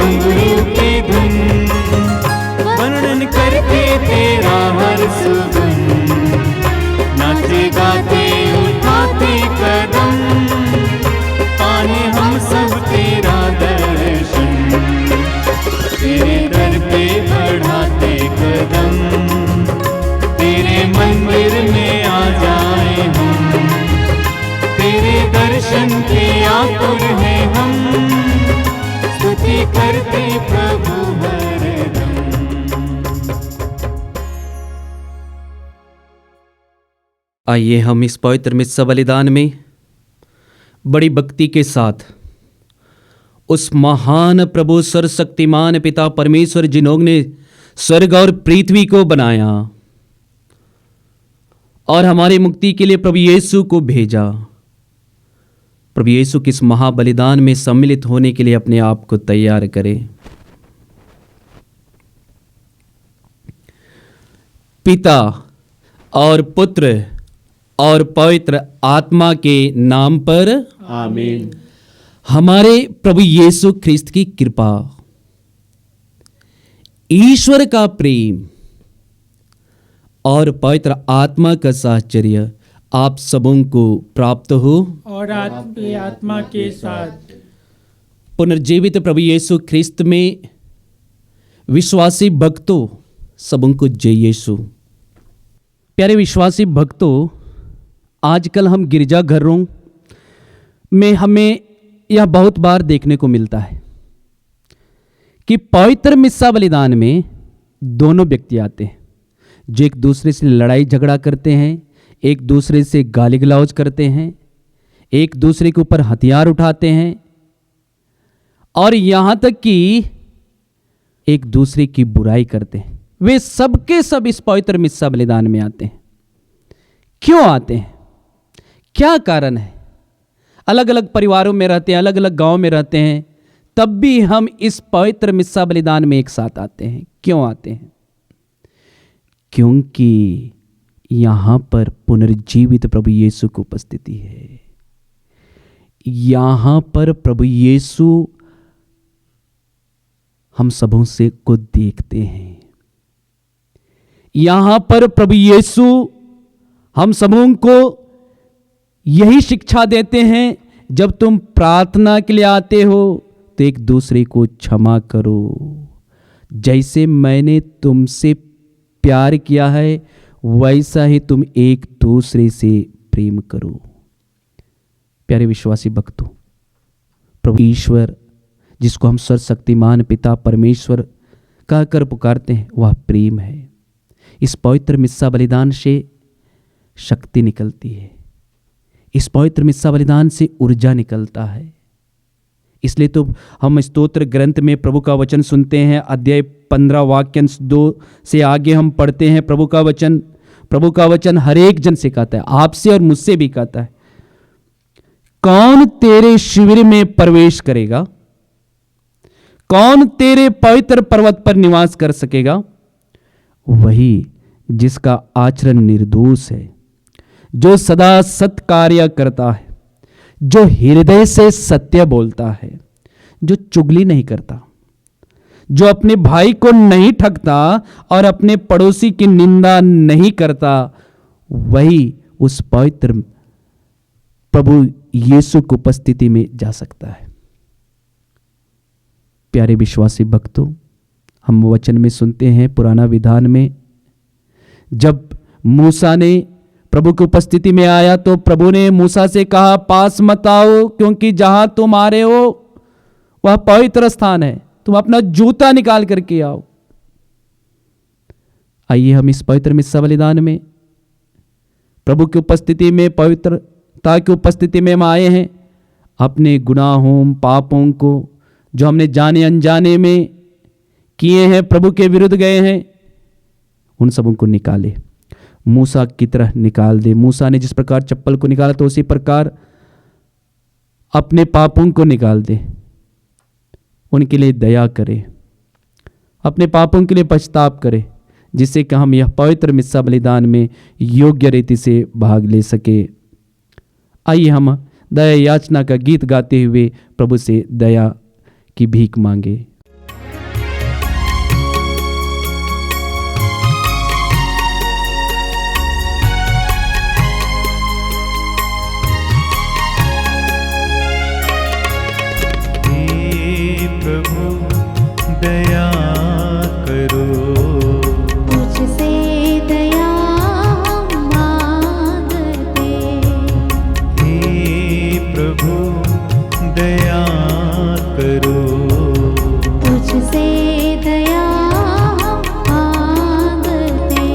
घुंघरू की धुन, वर्णन करते तेरा हर सुगम, नाचे गाते उठाते कदम, पाने हम सब तेरा दर्शन, तेरे दर पे बढ़ाते कदम, तेरे मंदिर में आ जाए हम, तेरे दर्शन के आतुर हैं हम, स्तुति करते प्रभु हरदम। आइए हम इस पवित्र मिस्सा बलिदान में बड़ी भक्ति के साथ उस महान प्रभु सर्वशक्तिमान पिता परमेश्वर जिन्होंने स्वर्ग और पृथ्वी को बनाया और हमारी मुक्ति के लिए प्रभु यीशु को भेजा, प्रभु यीशु के इस महाबलिदान में सम्मिलित होने के लिए अपने आप को तैयार करें। पिता और पुत्र और पवित्र आत्मा के नाम पर आमीन। हमारे प्रभु यीशु ख्रिस्त की कृपा, ईश्वर का प्रेम और पवित्र आत्मा का साहचर्य आप सबों को प्राप्त हो और आपकी आत्मा के साथ। पुनर्जीवित प्रभु यीशु ख्रिस्त में विश्वासी भक्तों सबों को जय यीशु। प्यारे विश्वासी भक्तों, आजकल हम गिरजाघरों में हमें यह बहुत बार देखने को मिलता है कि पवित्र मिस्सा बलिदान में दोनों व्यक्ति आते हैं जो एक दूसरे से लड़ाई झगड़ा करते हैं, एक दूसरे से गाली गलौज करते हैं, एक दूसरे के ऊपर हथियार उठाते हैं और यहाँ तक कि एक दूसरे की बुराई करते हैं। वे सबके सब इस पवित्र मिस्सा बलिदान में आते हैं। क्यों आते हैं? क्या कारण है? अलग अलग परिवारों में रहते हैं, अलग अलग गांव में रहते हैं, तब भी हम इस पवित्र मिस्सा बलिदान में एक साथ आते हैं। क्यों आते हैं? क्योंकि यहां पर पुनर्जीवित प्रभु यीशु की उपस्थिति है। यहां पर प्रभु यीशु हम सबों से को देखते हैं। यहां पर प्रभु यीशु हम सबों को यही शिक्षा देते हैं, जब तुम प्रार्थना के लिए आते हो तो एक दूसरे को क्षमा करो, जैसे मैंने तुमसे प्यार किया है वैसा ही तुम एक दूसरे से प्रेम करो। प्यारे विश्वासी भक्तों, प्रभु ईश्वर जिसको हम सर्वशक्तिमान पिता परमेश्वर कहकर पुकारते हैं, वह प्रेम है। इस पवित्र मिस्सा बलिदान से शक्ति निकलती है, इस पवित्र मिस्सा बलिदान से ऊर्जा निकलता है। इसलिए तो हम स्तोत्र ग्रंथ में प्रभु का वचन सुनते हैं, अध्याय 15 वाक्यांश 2 से आगे हम पढ़ते हैं प्रभु का वचन हर एक जन से कहता है, आपसे और मुझसे भी कहता है, कौन तेरे शिविर में प्रवेश करेगा? कौन तेरे पवित्र पर्वत पर निवास कर सकेगा? वही जिसका आचरण निर्दोष है, जो सदा सत्य कार्य करता है, जो हृदय से सत्य बोलता है, जो चुगली नहीं करता, जो अपने भाई को नहीं ठगता और अपने पड़ोसी की निंदा नहीं करता, वही उस पवित्र प्रभु यीशु की उपस्थिति में जा सकता है। प्यारे विश्वासी भक्तों, हम वचन में सुनते हैं पुराना विधान में, जब मूसा ने प्रभु की उपस्थिति में आया तो प्रभु ने मूसा से कहा, पास मत आओ, क्योंकि जहां तुम आ रहे हो वह पवित्र स्थान है, तुम अपना जूता निकाल करके आओ। आइए हम इस पवित्र मिस्सा बलिदान में प्रभु की उपस्थिति में, पवित्रता की उपस्थिति में हम आए हैं। अपने गुनाहों पापों को जो हमने जाने अनजाने में किए हैं, प्रभु के विरुद्ध गए हैं, उन सबों को निकाले, मूसा की तरह निकाल दे। मूसा ने जिस प्रकार चप्पल को निकाला तो उसी प्रकार अपने पापों को निकाल दे, उनके लिए दया करे, अपने पापों के लिए पछताप करे, जिससे कि हम यह पवित्र मिस्सा बलिदान में योग्य रीति से भाग ले सके। आइए हम दया याचना का गीत गाते हुए प्रभु से दया की भीख मांगे। दया करो। तुझसे दया मांगते, हे प्रभु दया करो। तुझसे दया मांगते,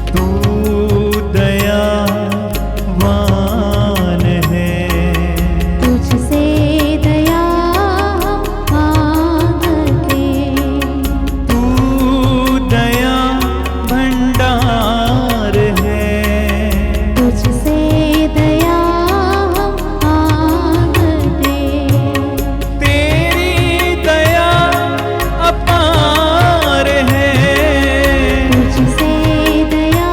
तू दयावान है। तुझसे दया मांगते, तू दया भंडार है। तुझसे दया मांगते, तेरी दया अपार है। तुझसे दया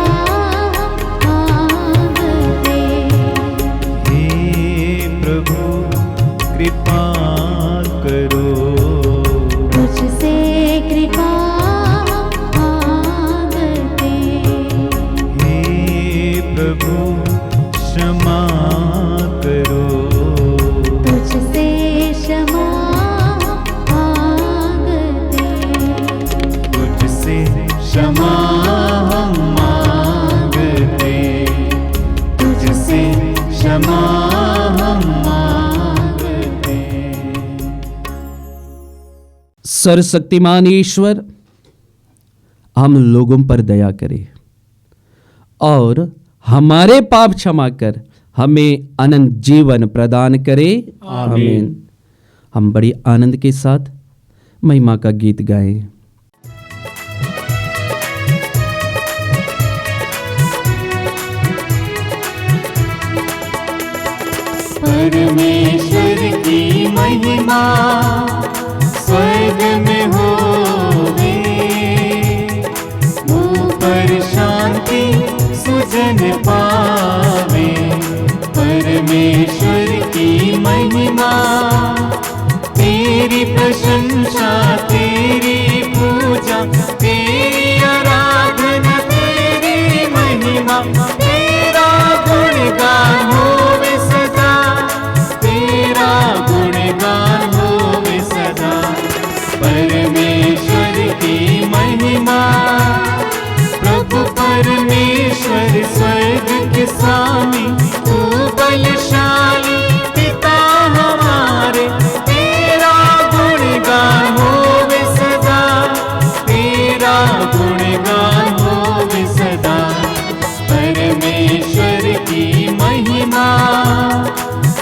मांगते, हे प्रभु कृपा करो। तुझसे कृपा मांगते, हे प्रभु क्षमा करो। तुझसे क्षमा मांगते, तुझसे क्षमा हम मांगते। तुझसे क्षमा हम मांगते। सर्वशक्तिमान ईश्वर हम लोगों पर दया करे और हमारे पाप क्षमा कर हमें अनंत जीवन प्रदान करे। आमीन। हम बड़ी आनंद के साथ महिमा का गीत गाएं। परमेश्वर की महिमा स्वर्ग में होवे, ऊपर शांति सुजन पावे। परमेश्वर की महिमा, तेरी प्रशंसा तेरी पूजा, तेरी आराधना तेरी महिमा, तेरा गुणगान होवे सदा, तेरा गुणगान होवे सदा। परमेश्वर की महिमा, प्रभु परमेश्वर स्वर्ग के स्वामी, तू बलशाली पिता हमारे, तेरा गुणगान होवे सदा, तेरा गुणगान होवे सदा। परमेश्वर की महिमा,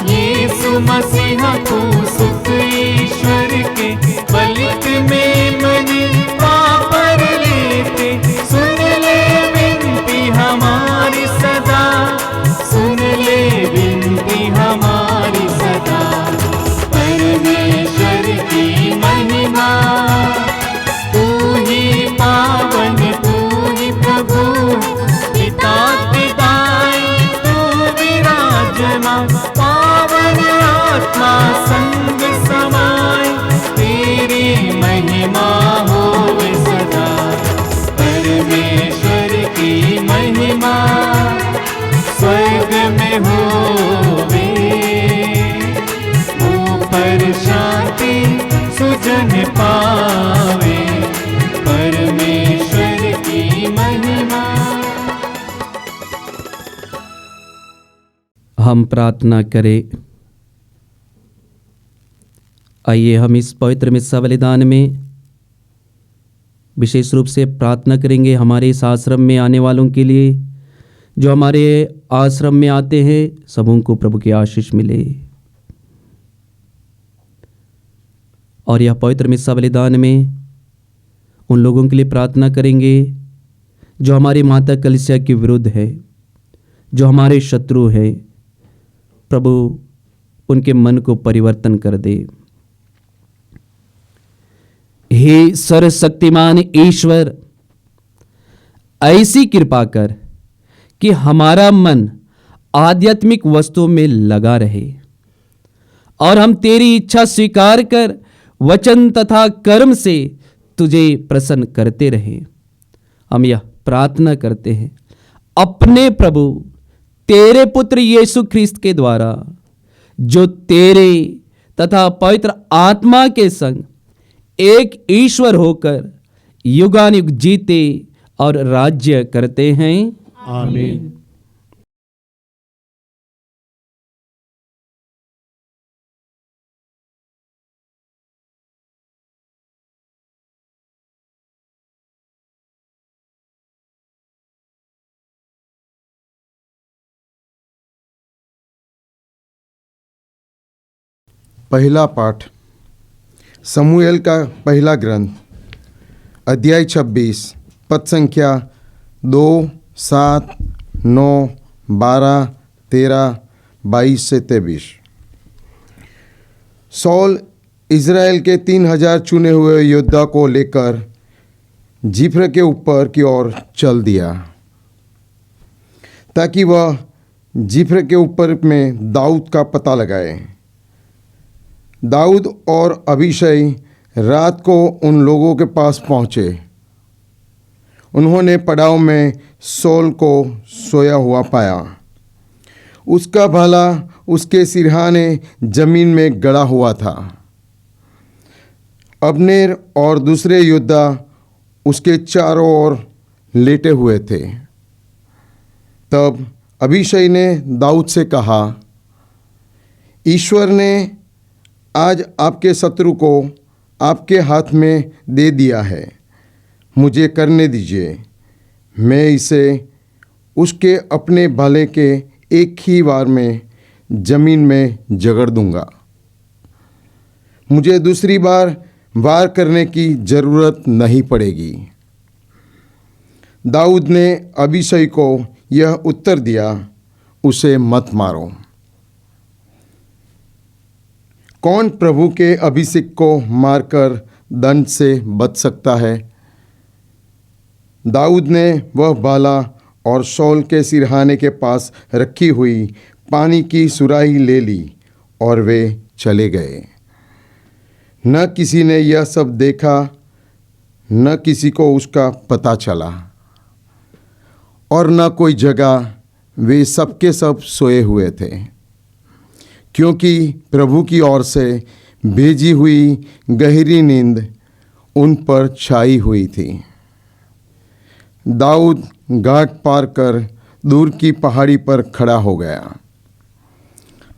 यीशु मसीह को सुत ईश्वर के बलित में मन पापर लेते, सुन ले विनती हमारी सदा, सुन ले विनती हमारी सदा। परमेश्वर की महिमा, तू ही पावन तू ही प्रभु, पिता पिताई तू विराजमान, पावन आत्मा संग समाए, तेरी महिमा होवे सदा। परमेश्वर की महिमा स्वर्ग में होवे, ऊपर शांति सुजन पावे। परमेश्वर की महिमा। हम प्रार्थना करें। आइए हम इस पवित्र मिस्सा बलिदान में विशेष रूप से प्रार्थना करेंगे हमारे इस आश्रम में आने वालों के लिए। जो हमारे आश्रम में आते हैं सबों को प्रभु की आशीष मिले। और यह पवित्र मिस्सा बलिदान में उन लोगों के लिए प्रार्थना करेंगे जो हमारी माता कलीसिया के विरुद्ध है, जो हमारे शत्रु है। प्रभु उनके मन को परिवर्तन कर दे। हे सर्वशक्तिमान ईश्वर, ऐसी कृपा कर कि हमारा मन आध्यात्मिक वस्तुओं में लगा रहे और हम तेरी इच्छा स्वीकार कर वचन तथा कर्म से तुझे प्रसन्न करते रहे। हम यह प्रार्थना करते हैं अपने प्रभु तेरे पुत्र यीशु ख्रिस्त के द्वारा, जो तेरे तथा पवित्र आत्मा के संग एक ईश्वर होकर युगानुयुग जीते और राज्य करते हैं। आमीन। पहला पाठ समूएल का पहला ग्रंथ, अध्याय 26, पद संख्या 2, 7, 9, 12, 13, 22 से 23। सौल इज़राइल के 3000 चुने हुए योद्धा को लेकर जिफ्र के ऊपर की ओर चल दिया ताकि वह जिफ्र के ऊपर में दाऊद का पता लगाए। दाऊद और अबीशै रात को उन लोगों के पास पहुँचे। उन्होंने पड़ाव में सौल को सोया हुआ पाया। उसका भाला उसके सिरहाने जमीन में गड़ा हुआ था। अब्नेर और दूसरे योद्धा उसके चारों ओर लेटे हुए थे। तब अबीशै ने दाऊद से कहा, ईश्वर ने आज आपके शत्रु को आपके हाथ में दे दिया है। मुझे करने दीजिए, मैं इसे उसके अपने भाले के एक ही वार में जमीन में जगड़ दूंगा। मुझे दूसरी बार वार करने की ज़रूरत नहीं पड़ेगी। दाऊद ने अबीशै को यह उत्तर दिया, उसे मत मारो। कौन प्रभु के अभिषेक को मारकर दंड से बच सकता है? दाऊद ने वह भाला और सौल के सिरहाने के पास रखी हुई पानी की सुराही ले ली और वे चले गए। न किसी ने यह सब देखा, न किसी को उसका पता चला, और न कोई जगह। वे सबके सब सोए हुए थे, क्योंकि प्रभु की ओर से भेजी हुई गहरी नींद उन पर छाई हुई थी। दाऊद घाट पार कर दूर की पहाड़ी पर खड़ा हो गया।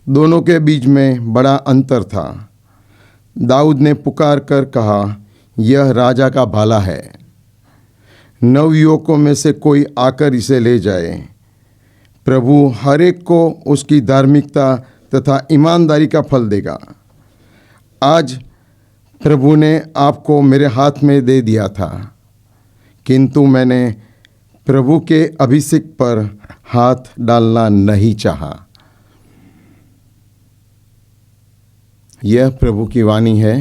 दोनों के बीच में बड़ा अंतर था। दाऊद ने पुकार कर कहा, यह राजा का भाला है। नवयुवकों में से कोई आकर इसे ले जाए। प्रभु हर एक को उसकी धार्मिकता तथा ईमानदारी का फल देगा। आज प्रभु ने आपको मेरे हाथ में दे दिया था, किंतु मैंने प्रभु के अभिषेक पर हाथ डालना नहीं चाहा। यह प्रभु की वाणी है।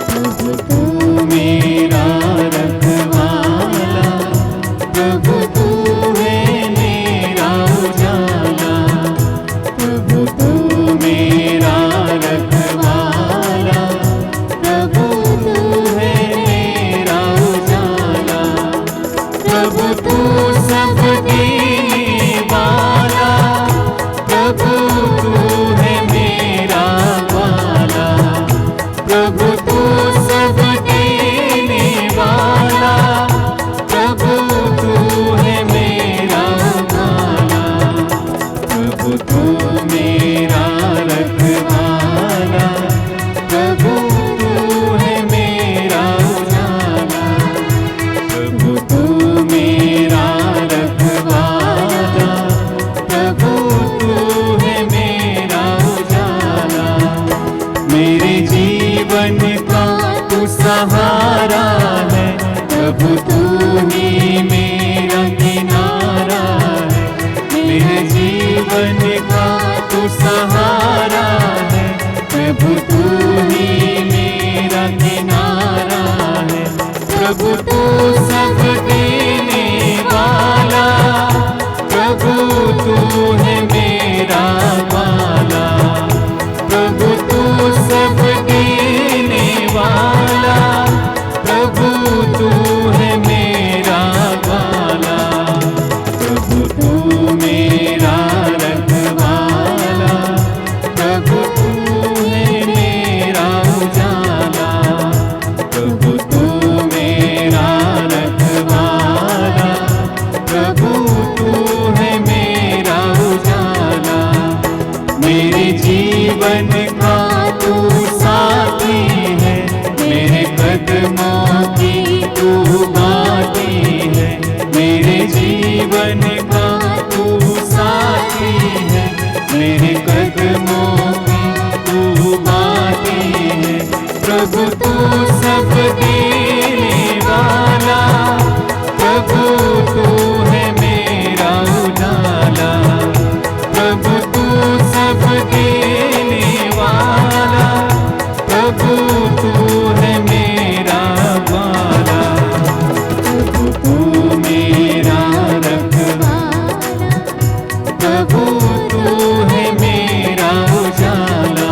प्रभु तू मेरा रखवाला, प्रभु तू है मेरा उजाला। प्रभु तू मेरा रखवाला, प्रभु तू है मेरा उजाला। प्रभु तू सब देने वाला, प्रभु तू है मेरा वाला। प्रभु तू सब देने वाला, प्रभु तू है मेरा वाला। प्रभु तू मेरा रखवाला, प्रभु तू है मेरा उजाला। प्रभु तू मेरा रखवाला, प्रभु तू है मेरा उजाला। मेरे जीवन का तू सहारा है, प्रभु तू ही मेरा किनारा है। मेरे जीवन का तू सहारा है, प्रभु तू ही मेरा किनारा है। प्रभु तू सब देने वाला, प्रभु तू है मेरा वाला। प्रभु तू सब देने वाला, प्रभु तू है मेरा वाला। प्रभु तू जीवन का तू साथी है, मेरे कदमों की तू बाती है। प्रभु तू सब देने वाला, प्रभु तू है मेरा उजाला, प्रभु तू सब देने वाला, प्रभु तू है मेरा वाला, प्रभु तू मेरा रखवाला, प्रभु तू है मेरा उजाला,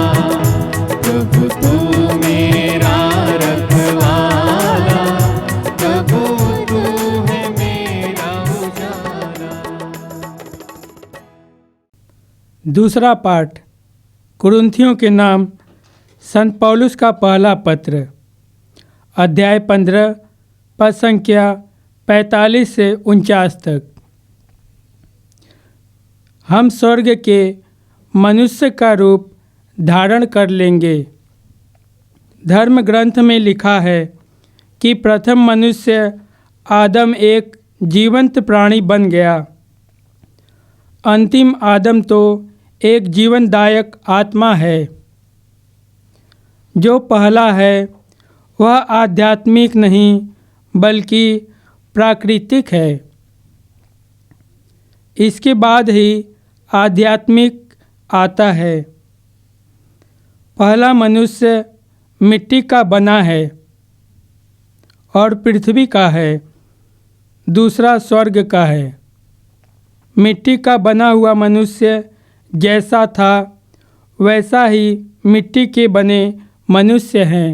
प्रभु तू मेरा रखवाला, प्रभु तू है मेरा उजाला। दूसरा पाठ कुरिन्थियों के नाम संत पौलुस का पहला पत्र, अध्याय 15 पद संख्या 45 से 49 तक। हम स्वर्ग के मनुष्य का रूप धारण कर लेंगे। धर्म ग्रंथ में लिखा है कि प्रथम मनुष्य आदम एक जीवंत प्राणी बन गया। अंतिम आदम तो एक जीवनदायक आत्मा है। जो पहला है वह आध्यात्मिक नहीं बल्कि प्राकृतिक है। इसके बाद ही आध्यात्मिक आता है। पहला मनुष्य मिट्टी का बना है और पृथ्वी का है, दूसरा स्वर्ग का है। मिट्टी का बना हुआ मनुष्य जैसा था वैसा ही मिट्टी के बने मनुष्य हैं,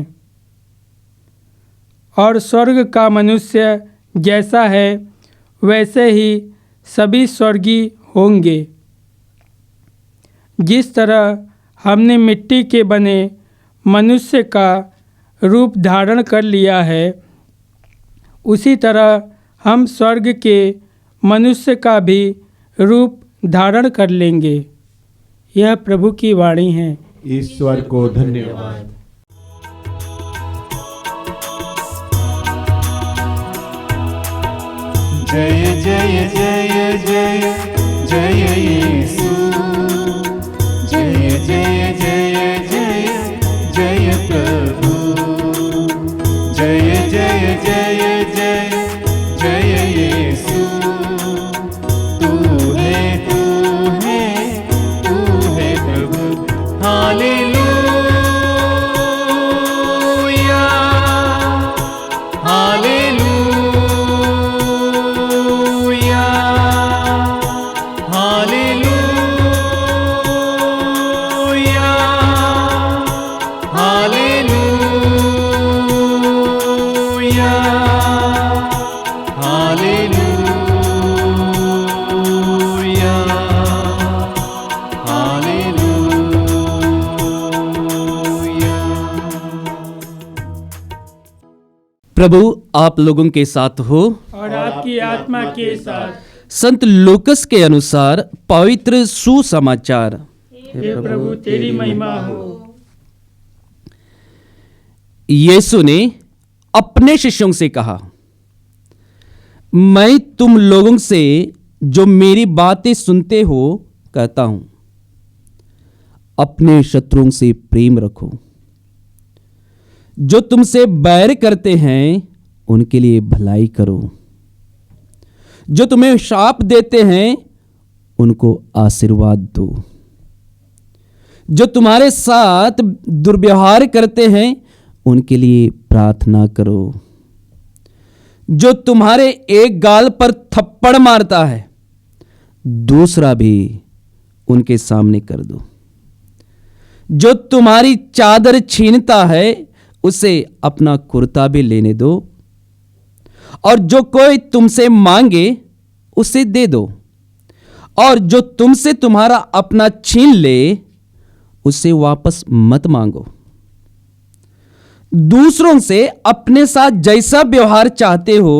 और स्वर्ग का मनुष्य जैसा है वैसे ही सभी स्वर्गीय होंगे। जिस तरह हमने मिट्टी के बने मनुष्य का रूप धारण कर लिया है, उसी तरह हम स्वर्ग के मनुष्य का भी रूप धारण कर लेंगे। यह प्रभु की वाणी है। ईश्वर को धन्यवाद। जय जय जय जय जय यीशु, जय जय जय जय जय प्रभु, जय जय जय जय जय यीशु। तू है प्रभु। Hallelujah hallelujah hallelujah hallelujah hallelujah hallelujah. प्रभु आप लोगों के साथ हो। और आपकी आत्मा के साथ। संत लूकस के अनुसार पवित्र सुसमाचार। हे प्रभु तेरी महिमा हो। यीशु ने अपने शिष्यों से कहा, मैं तुम लोगों से जो मेरी बातें सुनते हो कहता हूं, अपने शत्रुओं से प्रेम रखो, जो तुमसे बैर करते हैं उनके लिए भलाई करो, जो तुम्हें शाप देते हैं उनको आशीर्वाद दो, जो तुम्हारे साथ दुर्व्यवहार करते हैं उनके लिए प्रार्थना करो, जो तुम्हारे एक गाल पर थप्पड़ मारता है दूसरा भी उनके सामने कर दो, जो तुम्हारी चादर छीनता है उसे अपना कुर्ता भी लेने दो, और जो कोई तुमसे मांगे उसे दे दो, और जो तुमसे तुम्हारा अपना छीन ले उससे वापस मत मांगो। दूसरों से अपने साथ जैसा व्यवहार चाहते हो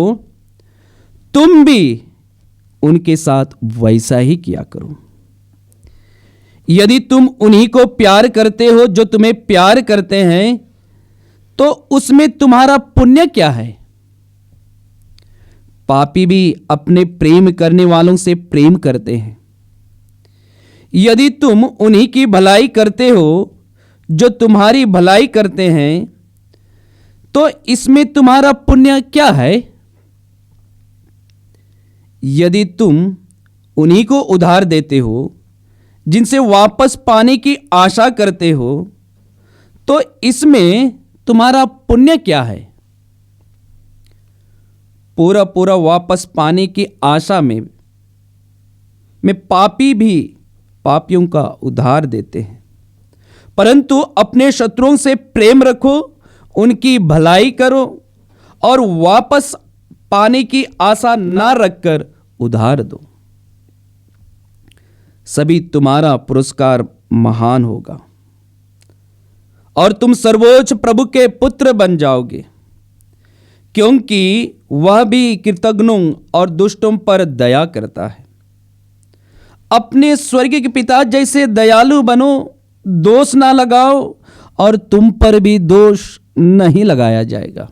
तुम भी उनके साथ वैसा ही किया करो। यदि तुम उन्हीं को प्यार करते हो जो तुम्हें प्यार करते हैं तो उसमें तुम्हारा पुण्य क्या है? पापी भी अपने प्रेम करने वालों से प्रेम करते हैं। यदि तुम उन्हीं की भलाई करते हो जो तुम्हारी भलाई करते हैं, तो इसमें तुम्हारा पुण्य क्या है? यदि तुम उन्हीं को उधार देते हो जिनसे वापस पाने की आशा करते हो, तो इसमें तुम्हारा पुण्य क्या है? पूरा पूरा वापस पाने की आशा में पापी भी पापियों का उधार देते हैं। परंतु अपने शत्रुओं से प्रेम रखो, उनकी भलाई करो और वापस पाने की आशा ना रखकर उधार दो। सभी तुम्हारा पुरस्कार महान होगा और तुम सर्वोच्च प्रभु के पुत्र बन जाओगे, क्योंकि वह भी कृतज्ञों और दुष्टों पर दया करता है। अपने स्वर्गीय पिता जैसे दयालु बनो, दोष ना लगाओ और तुम पर भी दोष नहीं लगाया जाएगा।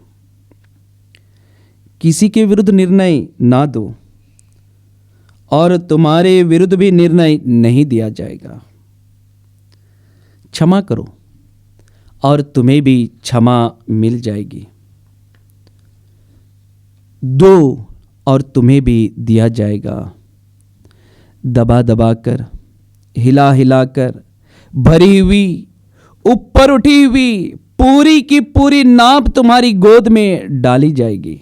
किसी के विरुद्ध निर्णय ना दो और तुम्हारे विरुद्ध भी निर्णय नहीं दिया जाएगा। क्षमा करो और तुम्हें भी क्षमा मिल जाएगी। दो और तुम्हें भी दिया जाएगा। दबा दबा कर, हिला हिला कर, भरी हुई, ऊपर उठी हुई पूरी की पूरी नाप तुम्हारी गोद में डाली जाएगी,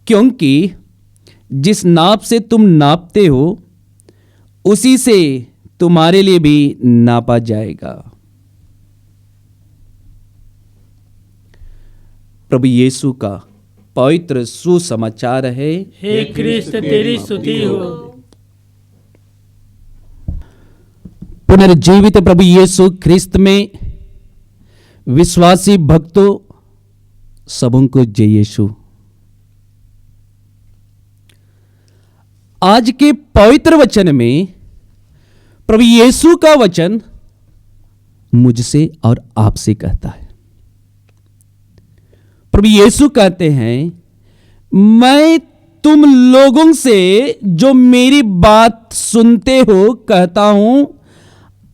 क्योंकि जिस नाप से तुम नापते हो उसी से तुम्हारे लिए भी नापा जाएगा। प्रभु यीशु का पवित्र सुसमाचार है। हे क्रिस्त तेरी स्तुति हो। पुनर्जीवित प्रभु यीशु ख्रिस्त में विश्वासी भक्तों सबों को जय यीशु। आज के पवित्र वचन में प्रभु यीशु का वचन मुझसे और आपसे कहता है। प्रभु यीशु कहते हैं, मैं तुम लोगों से जो मेरी बात सुनते हो कहता हूं,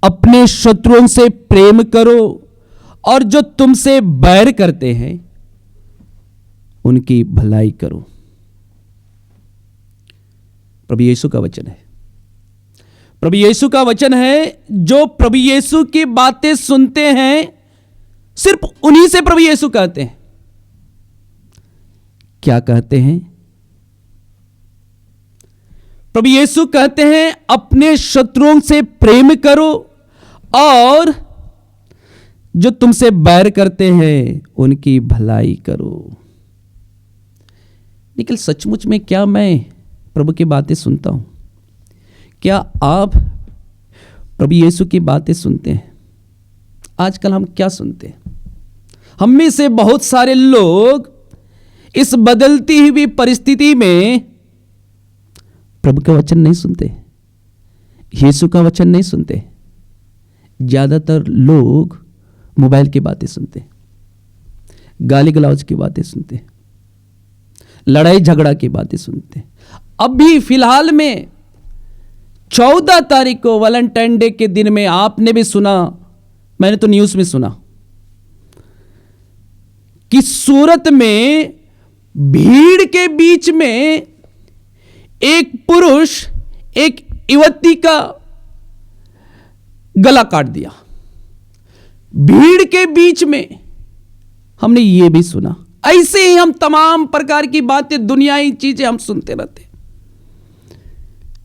अपने शत्रुओं से प्रेम करो और जो तुमसे बैर करते हैं उनकी भलाई करो। प्रभु यीशु का वचन है। प्रभु यीशु का वचन है। जो प्रभु यीशु की बातें सुनते हैं, सिर्फ उन्हीं से प्रभु यीशु कहते हैं। क्या कहते हैं? प्रभु यीशु कहते हैं, अपने शत्रुओं से प्रेम करो और जो तुमसे बैर करते हैं उनकी भलाई करो। लेकिन सचमुच में क्या मैं प्रभु की बातें सुनता हूं? क्या आप प्रभु यीशु की बातें सुनते हैं? आजकल हम क्या सुनते हैं? हम में से बहुत सारे लोग इस बदलती हुई परिस्थिति में प्रभु का वचन नहीं सुनते, यीशु का वचन नहीं सुनते। ज्यादातर लोग मोबाइल की बातें सुनते, गाली गलौज की बातें सुनते, लड़ाई झगड़ा की बातें सुनते। अभी फिलहाल में 14 तारीख को वैलेंटाइन डे के दिन में आपने भी सुना, मैंने तो न्यूज़ में सुना कि सूरत में भीड़ के बीच में एक पुरुष एक युवती का गला काट दिया। भीड़ के बीच में हमने ये भी सुना। ऐसे ही हम तमाम प्रकार की बातें, दुनियाई चीजें हम सुनते रहते।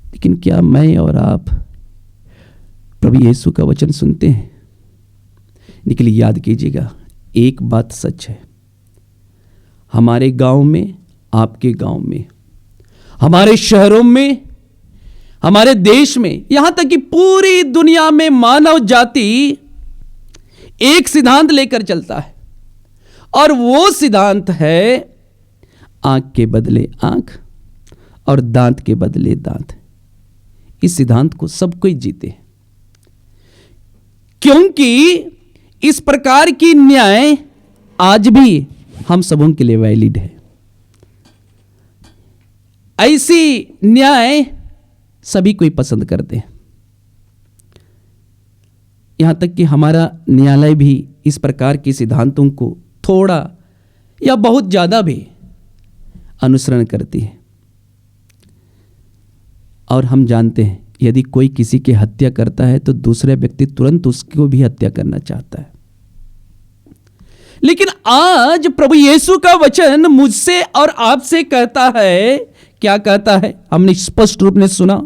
लेकिन क्या मैं और आप प्रभु यीशु का वचन सुनते हैं? निकलिए, याद कीजिएगा, एक बात सच है। हमारे गांव में, आपके गांव में, हमारे शहरों में, हमारे देश में, यहां तक कि पूरी दुनिया में मानव जाति एक सिद्धांत लेकर चलता है, और वो सिद्धांत है आंख के बदले आंख और दांत के बदले दांत। इस सिद्धांत को सब कोई जीते, क्योंकि इस प्रकार की न्याय आज भी हम सबों के लिए वैलिड है। ऐसी न्याय सभी कोई पसंद करते हैं। यहां तक कि हमारा न्यायालय भी इस प्रकार के सिद्धांतों को थोड़ा या बहुत ज्यादा भी अनुसरण करती है। और हम जानते हैं यदि कोई किसी की हत्या करता है तो दूसरे व्यक्ति तुरंत उसको भी हत्या करना चाहता है। लेकिन आज प्रभु यीशु का वचन मुझसे और आपसे कहता है, क्या कहता है? हमने स्पष्ट रूप में सुना,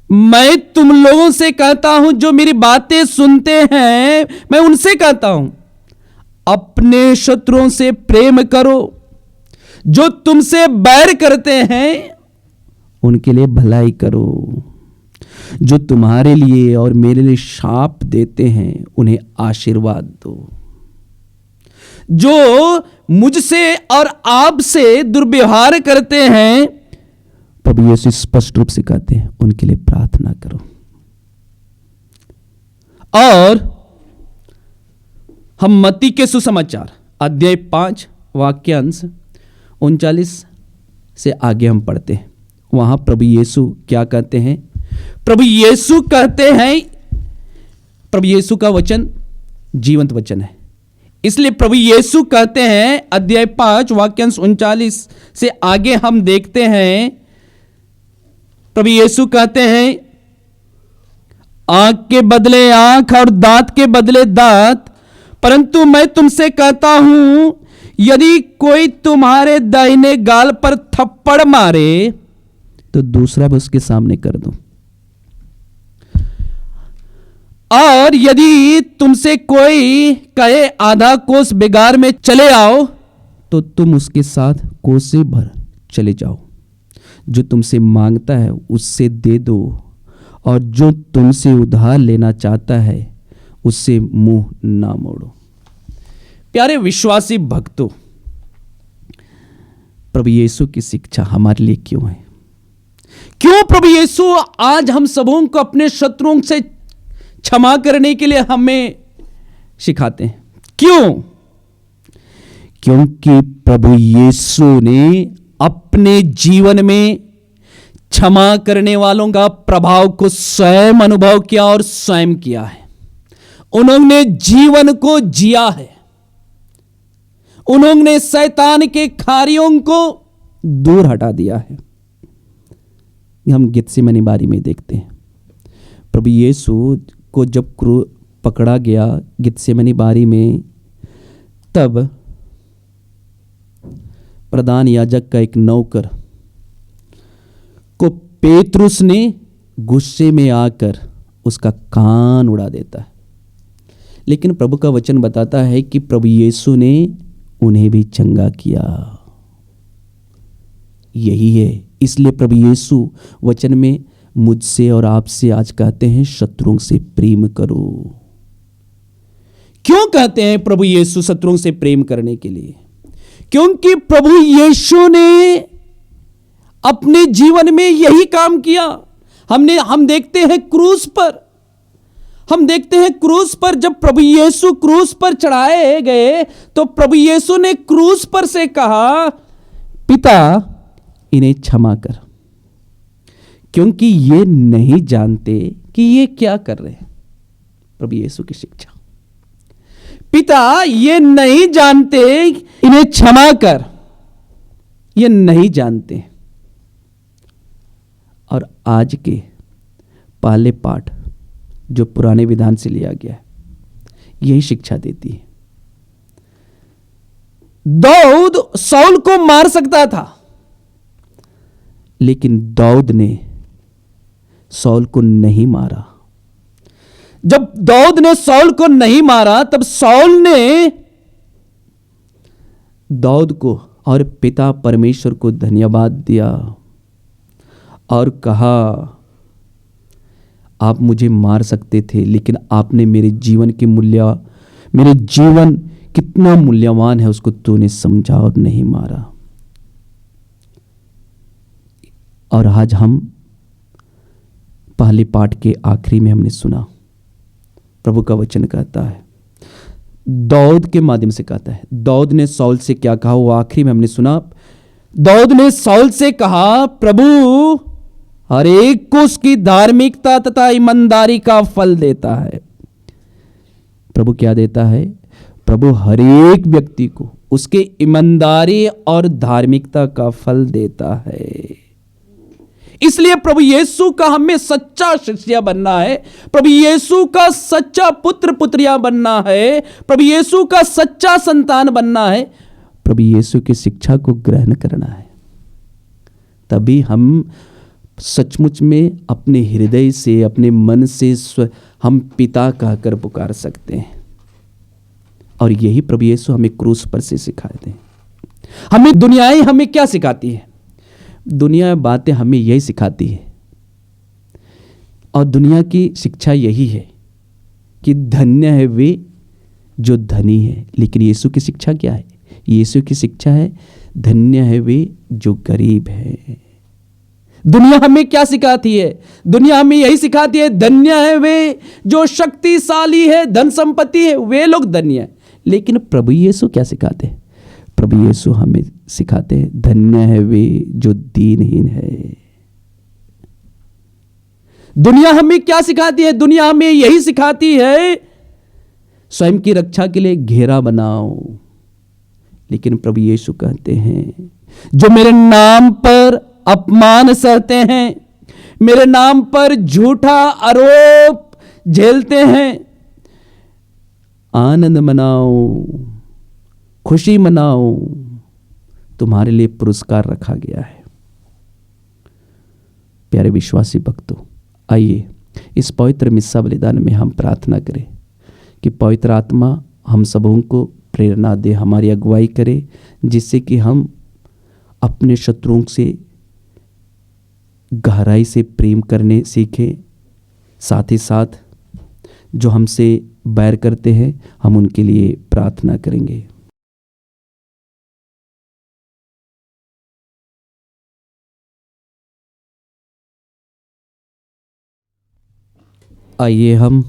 मैं तुम लोगों से कहता हूं जो मेरी बातें सुनते हैं, मैं उनसे कहता हूं अपने शत्रुओं से प्रेम करो, जो तुमसे बैर करते हैं उनके लिए भलाई करो, जो तुम्हारे लिए और मेरे लिए शाप देते हैं उन्हें आशीर्वाद दो, जो मुझसे और आपसे दुर्व्यवहार करते हैं, प्रभु यीशु स्पष्ट रूप से कहते हैं उनके लिए प्रार्थना करो। और हम मत्ती के सुसमाचार अध्याय 5 वाक्यांश 39 से आगे हम पढ़ते हैं। वहां प्रभु यीशु क्या कहते हैं? प्रभु यीशु कहते हैं, प्रभु यीशु का वचन जीवंत वचन है, इसलिए प्रभु यीशु कहते हैं अध्याय 5 वाक्यांश 39 से आगे हम देखते हैं। प्रभु यीशु कहते हैं, आंख के बदले आंख और दांत के बदले दांत, परंतु मैं तुमसे कहता हूं यदि कोई तुम्हारे दाहिने गाल पर थप्पड़ मारे तो दूसरा भी उसके सामने कर दो, और यदि तुमसे कोई कहे आधा कोस बेगार में चले आओ तो तुम उसके साथ कोसे भर चले जाओ। जो तुमसे मांगता है उससे दे दो, और जो तुमसे उधार लेना चाहता है उससे मुंह ना मोड़ो। प्यारे विश्वासी भक्तों, प्रभु यीशु की शिक्षा हमारे लिए क्यों है? क्यों प्रभु यीशु आज हम सबों को अपने शत्रुओं से क्षमा करने के लिए हमें सिखाते हैं? क्यों? क्योंकि प्रभु यीशु ने अपने जीवन में क्षमा करने वालों का प्रभाव को स्वयं अनुभव किया और स्वयं किया है। उन्होंने जीवन को जिया है, उन्होंने शैतान के खारियों को दूर हटा दिया है। हम गेत्सेमनी बारी में देखते हैं, प्रभु यीशु को जब पकड़ा गया गेत्सेमनी बारी में, तब प्रधान याजक का एक नौकर को पेतरुस ने गुस्से में आकर उसका कान उड़ा देता है। लेकिन प्रभु का वचन बताता है कि प्रभु यीशु ने उन्हें भी चंगा किया। यही है, इसलिए प्रभु यीशु वचन में मुझसे और आपसे आज कहते हैं शत्रुओं से प्रेम करो। क्यों कहते हैं प्रभु यीशु शत्रुओं से प्रेम करने के लिए? क्योंकि प्रभु यीशु ने अपने जीवन में यही काम किया। हम देखते हैं क्रूस पर जब प्रभु यीशु क्रूस पर चढ़ाए गए तो प्रभु यीशु ने क्रूस पर से कहा, पिता इन्हें क्षमा कर, क्योंकि ये नहीं जानते कि ये क्या कर रहे हैं। प्रभु यीशु की शिक्षा, पिता ये नहीं जानते, इन्हें क्षमा कर, ये नहीं जानते। और आज के पहले पाठ जो पुराने विधान से लिया गया है, यही शिक्षा देती है। दाऊद शाऊल को मार सकता था, लेकिन दाऊद ने शाऊल को नहीं मारा। जब दाऊद ने शाऊल को नहीं मारा, तब शाऊल ने दाऊद को और पिता परमेश्वर को धन्यवाद दिया और कहा, आप मुझे मार सकते थे, लेकिन आपने मेरे जीवन कितना मूल्यवान है उसको तूने समझा और नहीं मारा। और आज हम पहले पाठ के आखिरी में हमने सुना, प्रभु का वचन कहता है, दाऊद के माध्यम से कहता है, दाऊद ने शाऊल से क्या कहा, वो आखिरी में हमने सुना दाऊद ने साउल से कहा, प्रभु हर एक को उसकी धार्मिकता तथा ईमानदारी का फल देता है। प्रभु क्या देता है? प्रभु हर एक व्यक्ति को उसके ईमानदारी और धार्मिकता का फल देता है। इसलिए प्रभु यीशु का हमें सच्चा शिष्य बनना है, प्रभु यीशु का सच्चा पुत्र पुत्रियां बनना है, प्रभु यीशु का सच्चा संतान बनना है, प्रभु यीशु की शिक्षा को ग्रहण करना है। तभी हम सचमुच में अपने हृदय से, अपने मन से हम पिता कहकर पुकार सकते हैं। और यही प्रभु यीशु हमें क्रूस पर से सिखाते हैं। हमें दुनियाएं हमें क्या सिखाती है? दुनिया बातें हमें यही सिखाती है, और दुनिया की शिक्षा यही है कि धन्य है वे जो धनी है। लेकिन यीशु की शिक्षा क्या है? यीशु की शिक्षा है धन्य है वे जो गरीब है। दुनिया हमें क्या सिखाती है? दुनिया हमें यही सिखाती है धन्य है वे जो शक्तिशाली है, धन संपत्ति है, वे लोग धन्य है। लेकिन प्रभु यीशु क्या सिखाते हैं? प्रभु यीशु हमें सिखाते हैं धन्य है वे जो दीनहीन है। दुनिया हमें क्या सिखाती है? दुनिया हमें यही सिखाती है स्वयं की रक्षा के लिए घेरा बनाओ। लेकिन प्रभु यीशु कहते हैं जो मेरे नाम पर अपमान सहते हैं, मेरे नाम पर झूठा आरोप झेलते हैं, आनंद मनाओ, खुशी मनाओ, तुम्हारे लिए पुरस्कार रखा गया है। प्यारे विश्वासी भक्तों, आइए इस पवित्र मिस्सा बलिदान में हम प्रार्थना करें कि पवित्र आत्मा हम सबों को प्रेरणा दे, हमारी अगुवाई करे, जिससे कि हम अपने शत्रुओं से गहराई से प्रेम करने सीखें। साथ ही साथ जो हमसे बैर करते हैं हम उनके लिए प्रार्थना करेंगे। आइए हम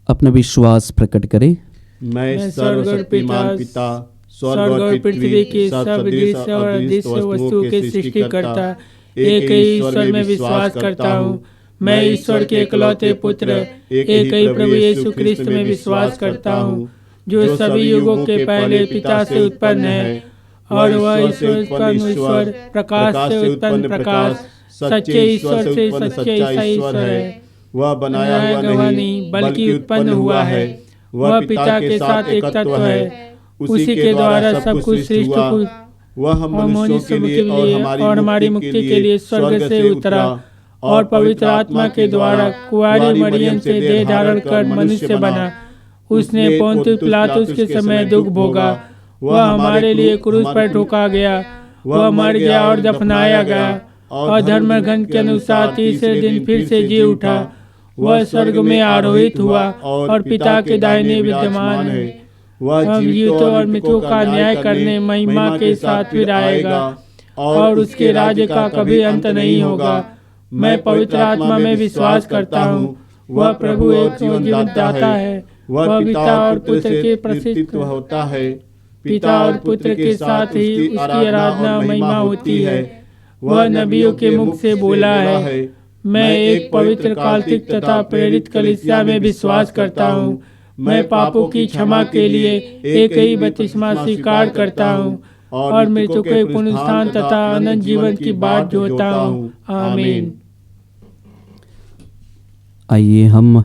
अपना विश्वास प्रकट करें। मैं सर्वशक्तिमान पिता, स्वर्ग और पृथ्वी के सब दृश्य और अदृश्य वस्तुओं के सृष्टिकर्ता एक ही ईश्वर में विश्वास करता हूँ। मैं ईश्वर के इकलौते पुत्र एक ही प्रभु यीशु ख्रिस्त में विश्वास करता हूँ, जो सभी युगों के पहले पिता से उत्पन्न है, और वह ईश्वर उत्पन्न ईश्वर, प्रकाश से उत्पन्न प्रकाश, सच्चे ईश्वर से सच्चे ईश्वर है। वह बनाया हुआ नहीं बल्कि उत्पन्न हुआ है। वह पिता के साथ एक तत्व है, उसी के द्वारा सब कुछ सृष्टि हुआ। वह हम मनुष्यों के लिए और हमारी मुक्ति के लिए स्वर्ग से उतरा, और पवित्र आत्मा के द्वारा कुंवारी मरियम से देह धारण कर मनुष्य बना। उसने पोंतियुस पिलातुस के समय दुख भोगा, वह हमारे लिए क्रूस पर ठोका गया, वह मर गया और दफनाया गया, और धर्मग्रंथ के अनुसार तीसरे दिन फिर से जी उठा। वह स्वर्ग में आरोहित हुआ और पिता के दाहिने विद्यमान है। वह जीवितों और मृतों का न्याय करने महिमा के साथ फिर आएगा, और उसके राज्य का कभी अंत नहीं होगा। मैं पवित्र आत्मा में विश्वास करता हूँ, वह प्रभु एक जीवन दाता है। वह पिता और पुत्र के प्रसिद्ध होता है। पिता और पुत्र के साथ ही उसकी आराधना महिमा होती है। वह नबियों के मुख से बोला है। मैं एक पवित्र काल्पनिक तथा प्रेरित कलीसिया में विश्वास करता हूँ। मैं पापों की क्षमा के लिए एक ही बपतिस्मा स्वीकार करता हूँ, और मृत्यु के पुनरुत्थान तथा अनंत जीवन की बाट जोता हूँ। आमीन। आइए हम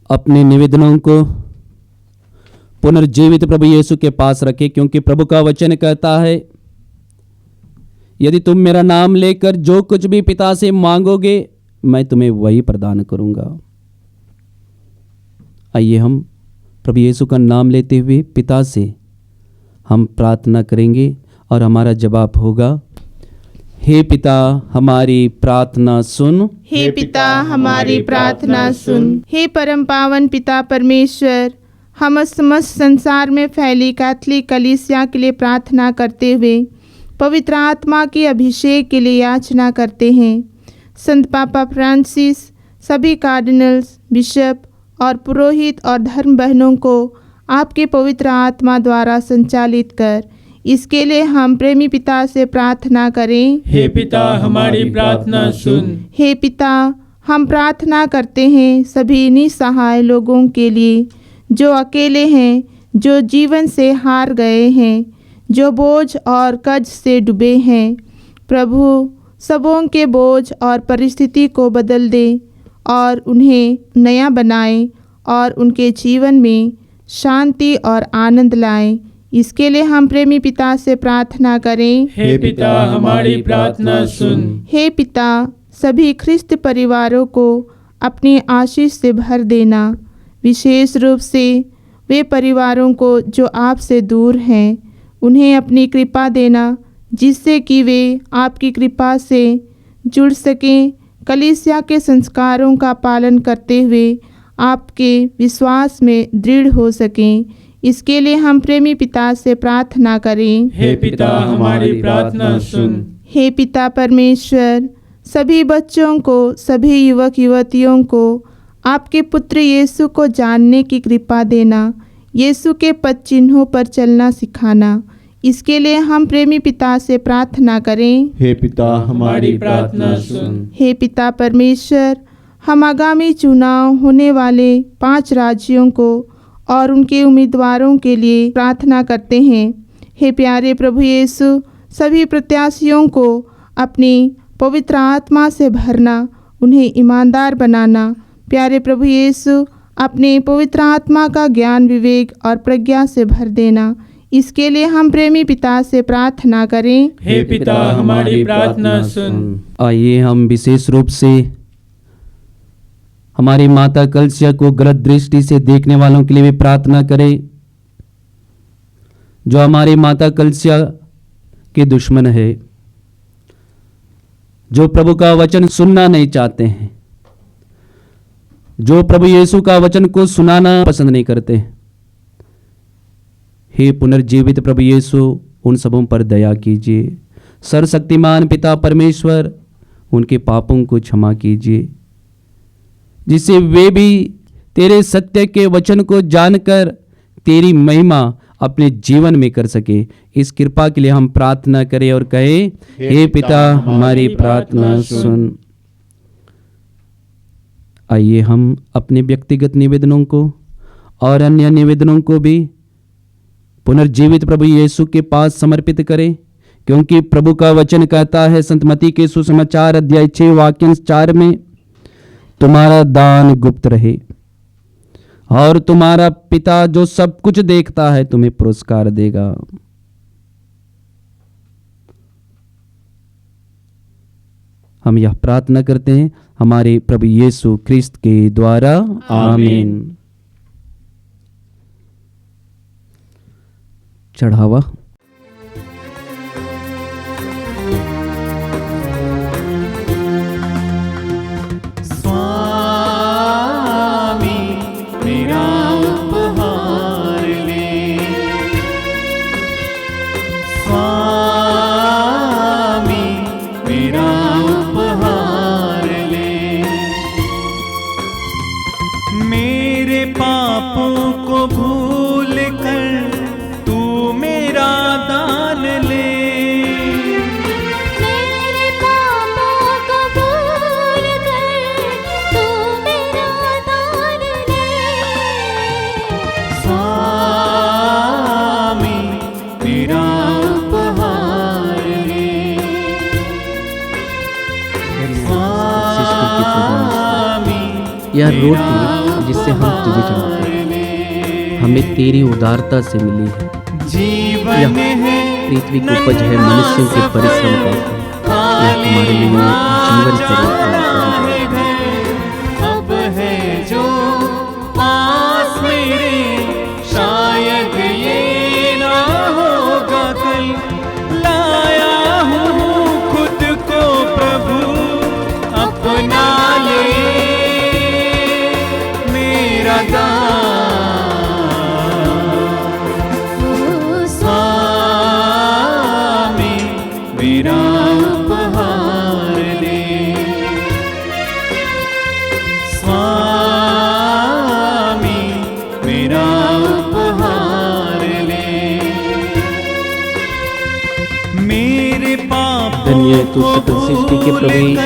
अपने निवेदनों को पुनर्जीवित प्रभु यीशु के पास रखें, क्योंकि प्रभु का वचन कहता है यदि तुम मेरा नाम लेकर जो कुछ भी पिता से मांगोगे मैं तुम्हें वही प्रदान करूंगा। आइए हम प्रभु यीशु का नाम लेते हुए पिता से हम प्रार्थना करेंगे, और हमारा जवाब होगा, हे पिता हमारी प्रार्थना सुन। हे पिता हमारी प्रार्थना सुन। हे परम पावन पिता परमेश्वर, हम समस्त संसार में फैली कैथोलिक कलीसिया के लिए प्रार्थना करते हुए पवित्र आत्मा के अभिषेक के लिए याचना करते हैं। संत पापा फ्रांसिस, सभी कार्डिनल्स, बिशप और पुरोहित और धर्म बहनों को आपके पवित्र आत्मा द्वारा संचालित कर इसके लिए हम प्रेमी पिता से प्रार्थना करें। हे पिता हमारी प्रार्थना सुन। हे पिता, हम प्रार्थना करते हैं सभी निसहाय लोगों के लिए जो अकेले हैं, जो जीवन से हार गए हैं, जो बोझ और कर्ज से डूबे हैं। प्रभु, सबों के बोझ और परिस्थिति को बदल दे और उन्हें नया बनाए और उनके जीवन में शांति और आनंद लाए। इसके लिए हम प्रेमी पिता से प्रार्थना करें। हे पिता हमारी प्रार्थना सुन। हे पिता, सभी ख्रिस्त परिवारों को अपनी आशीष से भर देना, विशेष रूप से वे परिवारों को जो आपसे दूर हैं, उन्हें अपनी कृपा देना जिससे कि वे आपकी कृपा से जुड़ सकें, कलीसिया के संस्कारों का पालन करते हुए आपके विश्वास में दृढ़ हो सकें। इसके लिए हम प्रेमी पिता से प्रार्थना करें। हे पिता हमारी प्रार्थना सुन। हे पिता परमेश्वर, सभी बच्चों को, सभी युवक युवतियों को आपके पुत्र यीशु को जानने की कृपा देना, यीशु के पद चिन्हों पर चलना सिखाना। इसके लिए हम प्रेमी पिता से प्रार्थना करें। हे पिता हमारी प्रार्थना सुन। हे पिता परमेश्वर, हम आगामी चुनाव होने वाले 5 राज्यों को और उनके उम्मीदवारों के लिए प्रार्थना करते हैं। हे प्यारे प्रभु यीशु, सभी प्रत्याशियों को अपनी पवित्र आत्मा से भरना, उन्हें ईमानदार बनाना। प्यारे प्रभु यीशु, अपने पवित्र आत्मा का ज्ञान, विवेक और प्रज्ञा से भर देना। इसके लिए हम प्रेमी पिता से प्रार्थना करें। हे पिता हमारी प्रार्थना सुन। आइए हम विशेष रूप से हमारी माता कलसिया को गलत दृष्टि से देखने वालों के लिए भी प्रार्थना करें, जो हमारी माता कलसिया के दुश्मन है, जो प्रभु का वचन सुनना नहीं चाहते हैं, जो प्रभु यीशु का वचन को सुनाना पसंद नहीं करते। हे पुनर्जीवित प्रभु यीशु, उन सबों पर दया कीजिए। सर्वशक्तिमान पिता परमेश्वर, उनके पापों को क्षमा कीजिए, जिससे वे भी तेरे सत्य के वचन को जानकर तेरी महिमा अपने जीवन में कर सके। इस कृपा के लिए हम प्रार्थना करें और कहें, हे पिता हमारी प्रार्थना सुन। आइए हम अपने व्यक्तिगत निवेदनों को और अन्य निवेदनों को भी पुनर्जीवित प्रभु यीशु के पास समर्पित करें, क्योंकि प्रभु का वचन कहता है संत मत्ती के सुसमाचार अध्याय 6 वाक्य 4 में, तुम्हारा दान गुप्त रहे और तुम्हारा पिता जो सब कुछ देखता है तुम्हें पुरस्कार देगा। हम यह प्रार्थना करते हैं हमारे प्रभु यीशु ख्रिस्त के द्वारा, आमीन। चढ़ावा। स्वामी मेरा उपहार ले, स्वामी मेरा उपहार ले, मेरे पापों को भूल कर तू मेरा दान ले, मेरे पापों को भूल कर तू मेरा दान ले, स्वामी मेरा उपहार ले, स्वामी यह रोटी जिससे हम तुझे चढ़ाते हैं हमें तेरी उदारता से मिली है। जीवन यह है पृथ्वी की उपज है मनुष्यों के परिश्रम का फल। यह तुम्हारे लिए जीवन के रूप में अब है जो पास मेरे, शायद ये ना होगा कल, लाया हूँ खुद को प्रभु अपना ले, मेरा स्वामी मेरा उपहार ले, स्वामी मेरा उपहार ले, तू सकल सृष्टि के प्रवेश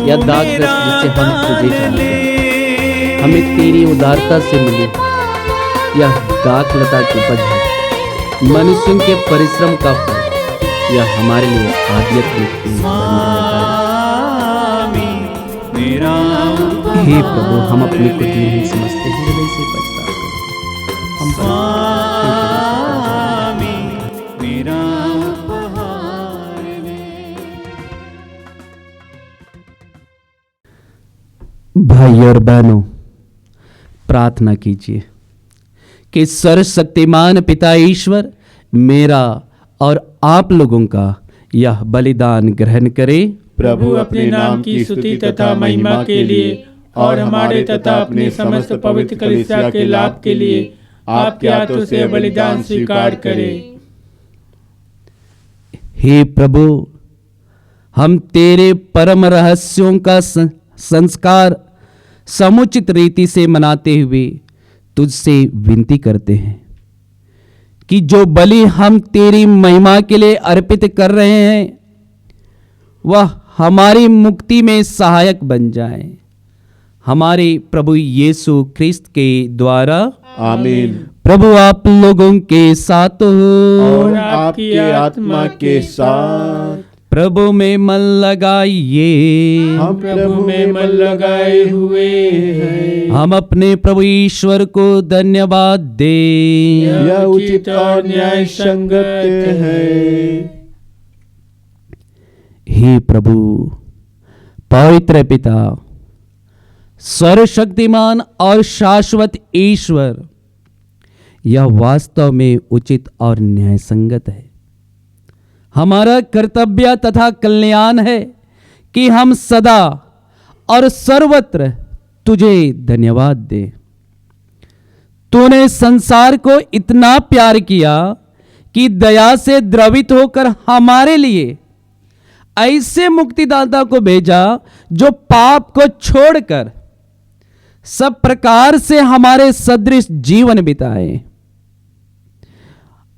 या दाग जिससे हम तुझे जानते हैं, हमें तेरी उदारता से मिली यह दाखलता की उपज है, मनुष्यों के परिश्रम का फल यह हमारे लिए आध्यात्मिक बन जाएगा। हे प्रभु, हम अपने को दीन नहीं समझते हैं, हृदय से पछतावा करते हैं। भाई और बहनों, प्रार्थना कीजिए कि सर्वशक्तिमान पिता ईश्वर मेरा और आप लोगों का यह बलिदान ग्रहण करे। प्रभु अपने नाम की स्तुति तथा महिमा के लिए और हमारे तथा अपने समस्त पवित्र कलीसिया के लाभ के लिए आपके हाथों से बलिदान स्वीकार करे। हे प्रभु, हम तेरे परम रहस्यों का संस्कार समुचित रीति से मनाते हुए तुझसे विनती करते हैं कि जो बलि हम तेरी महिमा के लिए अर्पित कर रहे हैं वह हमारी मुक्ति में सहायक बन जाए। हमारे प्रभु यीशु ख्रिस्त के द्वारा आमीन। प्रभु आप लोगों के साथ हो और आपकी आत्मा के साथ। प्रभु में मन लगाइए, हम प्रभु में मन लगाए हुए हैं। हम अपने प्रभु ईश्वर को धन्यवाद दें। यह उचित और न्याय संगत है। हे प्रभु, पवित्र पिता, सर्वशक्तिमान और शाश्वत ईश्वर, यह वास्तव में उचित और न्याय संगत है। हमारा कर्तव्य तथा कल्याण है कि हम सदा और सर्वत्र तुझे धन्यवाद दें। तूने संसार को इतना प्यार किया कि दया से द्रवित होकर हमारे लिए ऐसे मुक्तिदाता को भेजा जो पाप को छोड़कर सब प्रकार से हमारे सदृश जीवन बिताए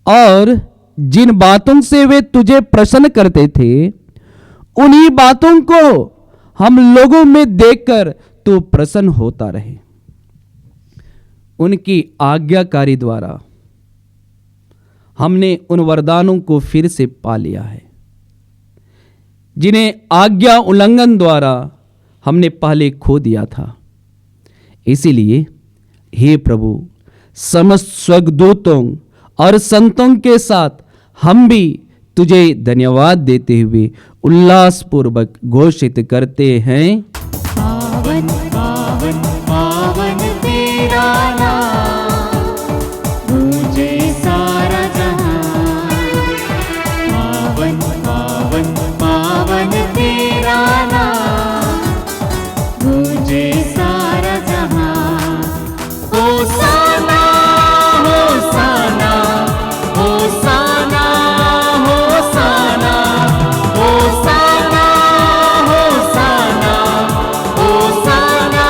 और जिन बातों से वे तुझे प्रसन्न करते थे उन्हीं बातों को हम लोगों में देखकर तू प्रसन्न होता रहे। उनकी आज्ञाकारी द्वारा हमने उन वरदानों को फिर से पा लिया है जिन्हें आज्ञा उल्लंघन द्वारा हमने पहले खो दिया था। इसीलिए हे प्रभु, समस्त स्वर्गदूतों और संतों के साथ हम भी तुझे धन्यवाद देते हुए उल्लासपूर्वक घोषित करते हैं, पावन पावन पावन तेरा नाम, गूंजे सारा जहां। पावन पावन पावन तेरा नाम, गूंजे सारा जहां। होसाना होसाना होसाना होसाना होसाना होसाना होसाना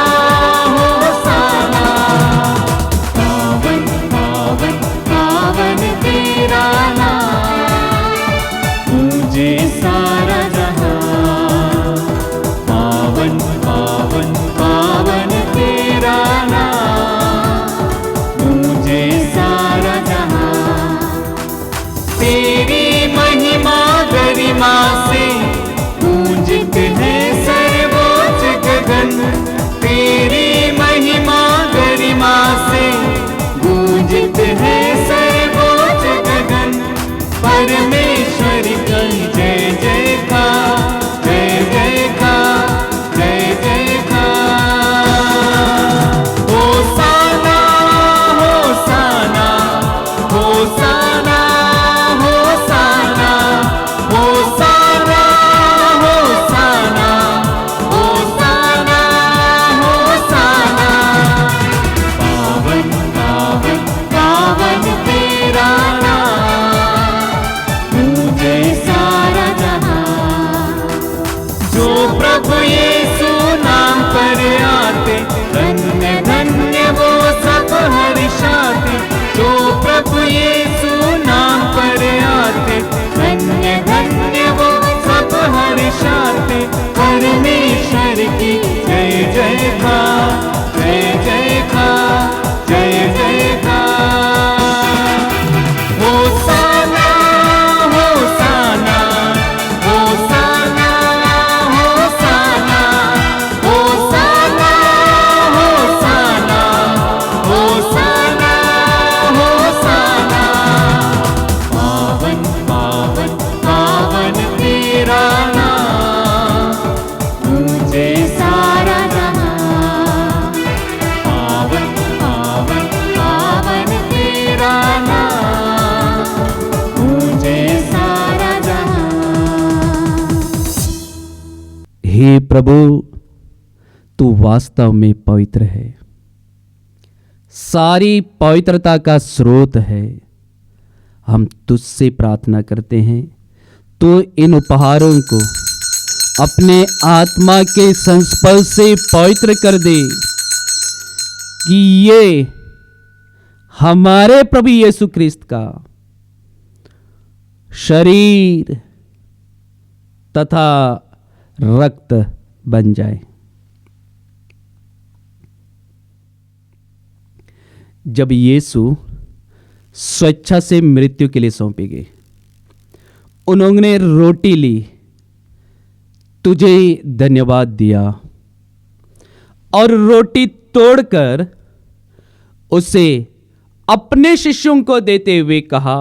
होसाना। पावन पावन पावन तेरा नाम, गूंजे सारा जहां। पावन पावन पावन तेरा नाम, गूंजे सारा जहां। तेरी महिमा गरिमा से गूंजत है सर्वोच्च गगन। तेरी महिमा गरिमा से गूंजत है सर्वोच्च गगन। परमेश्वर की जय जयकार, जय जयकार, जय जयकार। होसाना होसाना होसाना होसाना होसाना होसाना होसाना होसाना। पावन पावन पावन तेरा नाम, गूंजे सारा जहां। जो प्रभु यीशु नाम पर आते, धन्य धन्य वो सब हर्षाते। जो प्रभु यीशु नाम पर आते, धन्य धन्य वो सब परमेश्वर की जय जयकार, जय जयकार, जय जयकार। होसाना होसाना होसाना होसाना होसाना होसाना होसाना होसाना। पावन पावन पावन तेरा नाम, मुझे सारा जहां। पावन पावन पावन तेरा नाम, मुझे सारा जहां। हे प्रभु, तू वास्तव में पवित्र है, सारी पवित्रता का स्रोत है। हम तुझसे प्रार्थना करते हैं, तो इन उपहारों को अपने आत्मा के संस्पर्श से पवित्र कर दे, कि ये हमारे प्रभु यीशु क्रिस्त का शरीर तथा रक्त बन जाए। जब यीशु स्वेच्छा से मृत्यु के लिए सौंपे गए, उन्होंने रोटी ली, तुझे धन्यवाद दिया और रोटी तोड़कर उसे अपने शिष्यों को देते हुए कहा,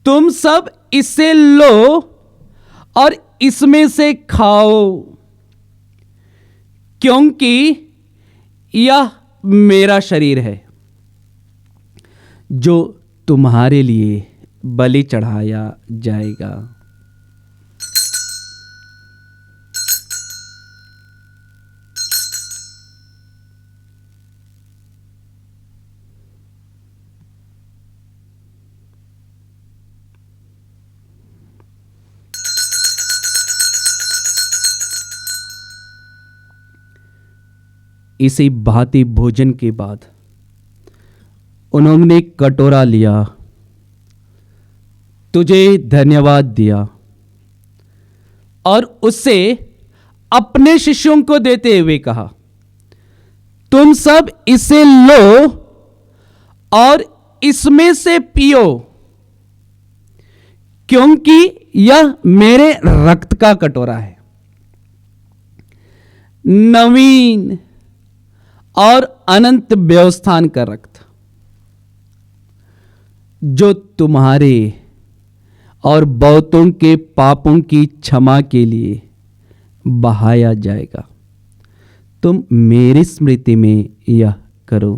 तुम सब इसे लो और इसमें से खाओ, क्योंकि यह मेरा शरीर है जो तुम्हारे लिए बलि चढ़ाया जाएगा। इसी भांति भोजन के बाद उन्होंने कटोरा लिया, तुझे धन्यवाद दिया और उसे अपने शिष्यों को देते हुए कहा, तुम सब इसे लो और इसमें से पियो, क्योंकि यह मेरे रक्त का कटोरा है, नवीन और अनंत व्यवस्थान का रक्त, जो तुम्हारे और बहुतों के पापों की क्षमा के लिए बहाया जाएगा। तुम मेरी स्मृति में यह करो।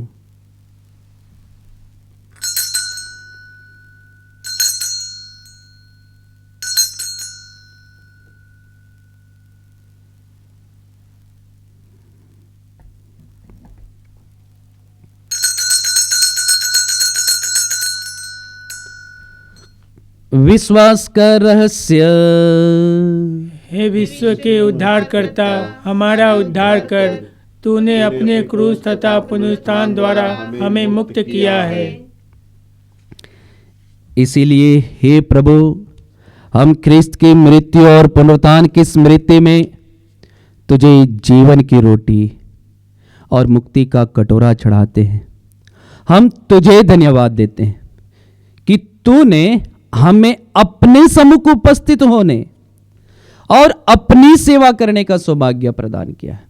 विश्वास का रहस्य। हे विश्व के उद्धारकर्ता, हमारा उद्धार कर। तूने अपने क्रूस तथा पुनरुत्थान द्वारा हमें मुक्त किया है। इसीलिए हे प्रभु, हम ख्रिस्त की मृत्यु और पुनरुत्थान की स्मृति में तुझे जीवन की रोटी और मुक्ति का कटोरा चढ़ाते हैं। हम तुझे धन्यवाद देते हैं कि तूने हमें अपने सम्मुख उपस्थित होने और अपनी सेवा करने का सौभाग्य प्रदान किया है।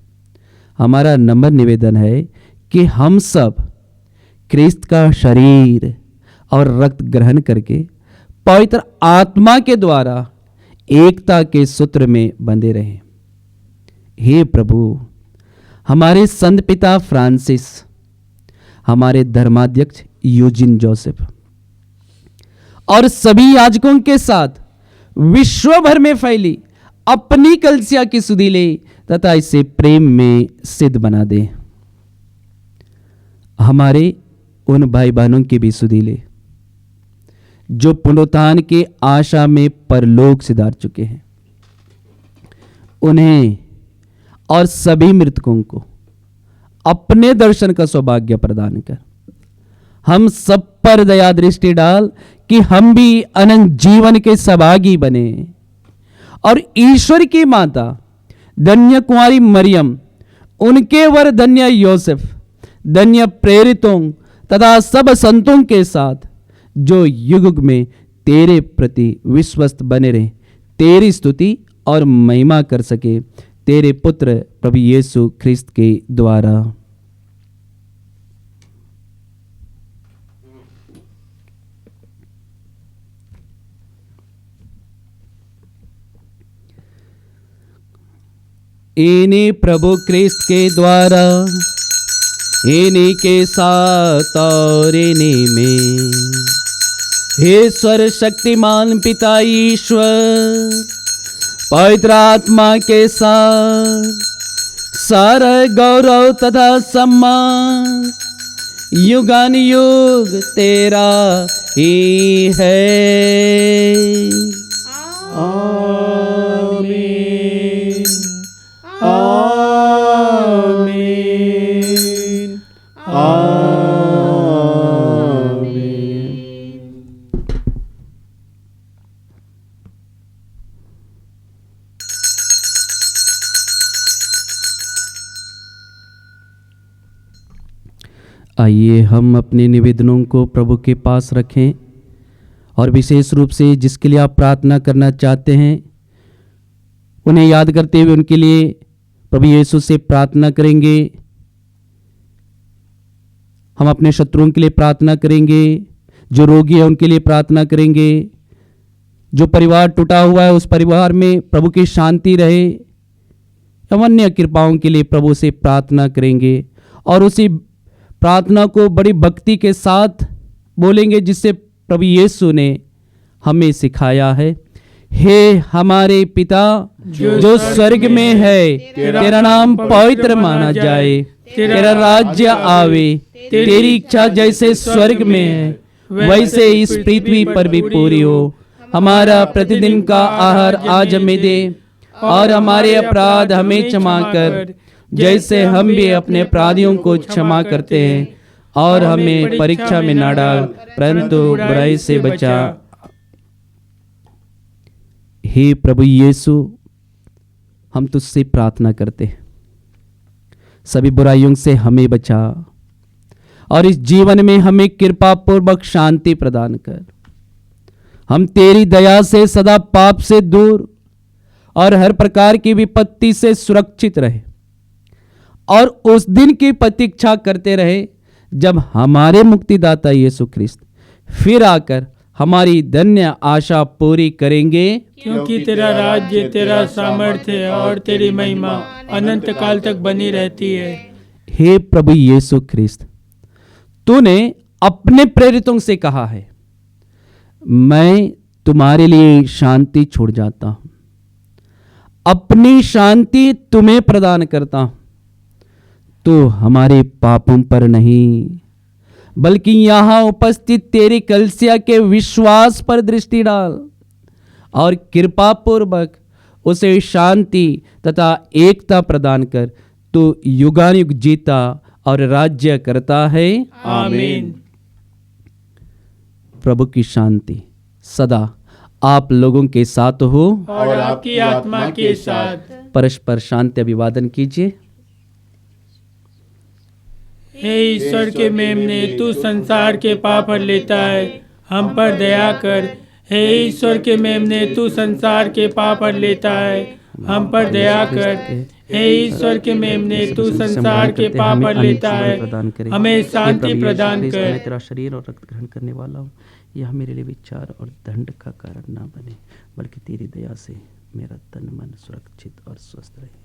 हमारा नम्र निवेदन है कि हम सब ख्रिस्त का शरीर और रक्त ग्रहण करके पवित्र आत्मा के द्वारा एकता के सूत्र में बंधे रहें। हे प्रभु, हमारे संत पिता फ्रांसिस, हमारे धर्माध्यक्ष यूजिन जोसेफ और सभी याजकों के साथ विश्व भर में फैली अपनी कलीसिया की सुधि ले तथा इसे प्रेम में सिद्ध बना दे। हमारे उन भाई बहनों की भी सुधि ले जो पुनरुत्थान के आशा में परलोक सिधार चुके हैं। उन्हें और सभी मृतकों को अपने दर्शन का सौभाग्य प्रदान कर। हम सब पर दया दृष्टि डाल कि हम भी अनंत जीवन के सहभागी बने और ईश्वर की माता धन्य कुंवारी मरियम, उनके वर धन्य योसेफ, धन्य प्रेरितों तथा सब संतों के साथ जो युग युग में तेरे प्रति विश्वस्त बने रहे, तेरी स्तुति और महिमा कर सके, तेरे पुत्र प्रभु यीशु ख्रिस्त के द्वारा। इन्हीं प्रभु ख्रिस्त के द्वारा, इन्हीं के साथ और इन्हीं में, हे स्वर शक्तिमान पिता ईश्वर, पवित्र आत्मा के साथ सारा गौरव तथा सम्मान युगान युग तेरा ही है। आमीन आमीन आमीन। आइए हम अपने निवेदनों को प्रभु के पास रखें और विशेष रूप से जिसके लिए आप प्रार्थना करना चाहते हैं उन्हें याद करते हुए उनके लिए प्रभु यीशु से प्रार्थना करेंगे। हम अपने शत्रुओं के लिए प्रार्थना करेंगे, जो रोगी है उनके लिए प्रार्थना करेंगे, जो परिवार टूटा हुआ है उस परिवार में प्रभु की शांति रहे, हम अन्य कृपाओं के लिए प्रभु से प्रार्थना करेंगे और उसी प्रार्थना को बड़ी भक्ति के साथ बोलेंगे जिससे प्रभु यीशु ने हमें सिखाया है। हे हमारे पिता जो स्वर्ग में है, तेरा नाम पवित्र माना जाए, तेरा राज्य आवे, तेरी इच्छा जैसे स्वर्ग में है वैसे इस पृथ्वी पर भी पूरी हो। हमारा प्रतिदिन का आहार आज हमें दे और हमारे अपराध हमें क्षमा कर जैसे हम भी अपने अपराधियों को क्षमा करते हैं, और हमें परीक्षा में न डाल परंतु बुराई से बचा। हे प्रभु यीशु, हम तुझसे प्रार्थना करते हैं, सभी बुराइयों से हमें बचा और इस जीवन में हमें कृपा पूर्वक शांति प्रदान कर। हम तेरी दया से सदा पाप से दूर और हर प्रकार की विपत्ति से सुरक्षित रहे और उस दिन की प्रतीक्षा करते रहे जब हमारे मुक्तिदाता यीशु ख्रिस्त फिर आकर हमारी धन्य आशा पूरी करेंगे। क्योंकि तेरा राज्य, तेरा सामर्थ्य और तेरी महिमा अनंत काल तक बनी रहती है। हे प्रभु यीशु ख्रिस्त, तूने अपने प्रेरितों से कहा है, मैं तुम्हारे लिए शांति छोड़ जाता हूं, अपनी शांति तुम्हें प्रदान करता हूं। तो हमारे पापों पर नहीं बल्कि यहाँ उपस्थित तेरी कलीसिया के विश्वास पर दृष्टि डाल और कृपा पूर्वक उसे शांति तथा एकता प्रदान कर। तू युगानुयुग जीता और राज्य करता है। आमीन। प्रभु की शांति सदा आप लोगों के साथ हो और आपकी आत्मा के साथ। परस्पर शांति अभिवादन कीजिए। हे ईश्वर के मेमने, तू संसार के पाप हर लेता है, हम पर दया कर। हे ईश्वर के मेमने, तू संसार के पाप हर लेता है, हम पर दया कर। हे ईश्वर के मेमने, तू संसार के पाप हर लेता है, हमें शांति प्रदान कर। मैं तेरा शरीर और रक्त ग्रहण करने वाला हूँ, यह मेरे लिए विचार और दंड का कारण ना बने, बल्कि तेरी दया से मेरा तन मन सुरक्षित और स्वस्थ रहे।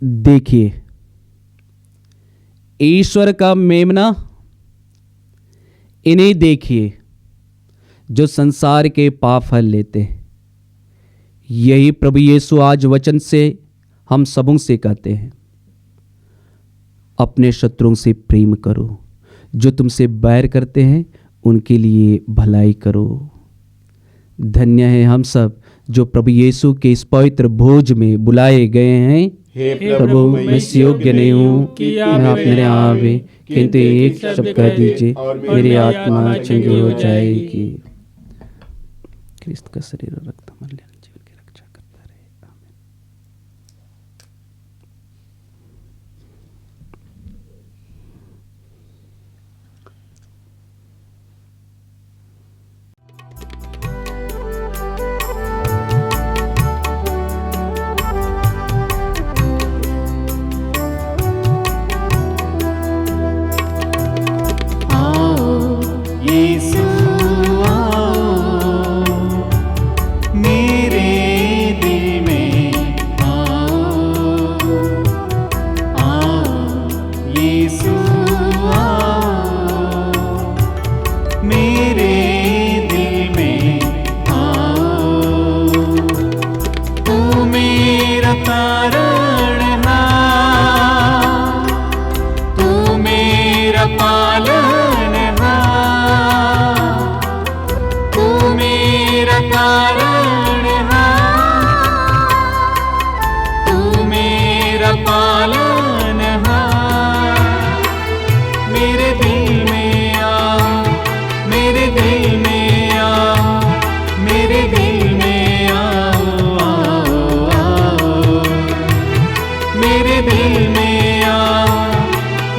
देखिए, ईश्वर का मेमना, इन्हें देखिए जो संसार के पाप हर लेते हैं। यही प्रभु यीशु आज वचन से हम सबों से कहते हैं, अपने शत्रुओं से प्रेम करो, जो तुमसे बैर करते हैं उनके लिए भलाई करो। धन्य है हम सब जो प्रभु यीशु के इस पवित्र भोज में बुलाए गए हैं। हे प्रभु मैं इस योग्य नहीं हूँ कि आप मेरे यहाँ आवे, किंतु एक शब्द कह दीजिए मेरी आत्मा चंगी हो जाएगी। क्रिस्त का शरीर और रक्त हमारे लिए जीवन की रक्षा करता रहे। आमीन। यीशु आओ, मेरे दिल में आओ, आओ यीशु आओ, मेरे दिल में आओ। तू मेरा तारणहार, तू मेरा पालनहार, तू मेरा पालनहार। मेरे दिल में आओ, मेरे दिल में आओ, मेरे दिल में आओ, आओ, आओ। मेरे दिल में आओ,